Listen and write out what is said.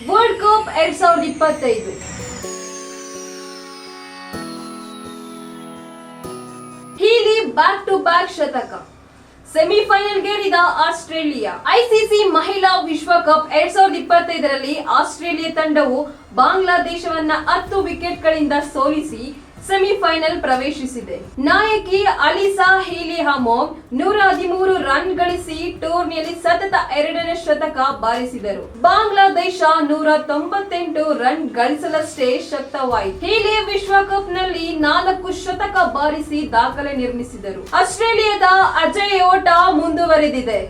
World Cup 2025 Healy back to back ಶತಕ ಸೆಮಿಫೈನಲ್ಗೇರಿದ Australia. ICC ಮಹಿಳಾ ವಿಶ್ವಕಪ್ 2025ರಲ್ಲಿ ಆಸ್ಟ್ರೇಲಿಯಾ ತಂಡವು ಬಾಂಗ್ಲಾದೇಶವನ್ನ 10 ವಿಕೆಟ್ಗಳಿಂದ ಸೋಲಿಸಿ ಸೆಮಿಫೈನಲ್ ಪ್ರವೇಶಿಸಿದೆ. ನಾಯಕಿ ಅಲಿಸಾ ಹೀಲಿ ಹಮೋಮ್ 113 ರನ್ ಗಳಿಸಿ ಟೂರ್ನಿಯಲ್ಲಿ ಸತತ 2ನೇ ಶತಕ ಬಾರಿಸಿದರು. ಬಾಂಗ್ಲಾದೇಶ 198 ರನ್ ಗಳಿಸಲಷ್ಟೇ ಶಕ್ತವಾಯಿತು. ಹೀಲಿ ವಿಶ್ವಕಪ್ ನಲ್ಲಿ 4 ಶತಕ ಬಾರಿಸಿ ದಾಖಲೆ ನಿರ್ಮಿಸಿದರು. ಆಸ್ಟ್ರೇಲಿಯಾದ ಅಜೇಯ ಓಟ ಮುಂದುವರೆದಿದೆ.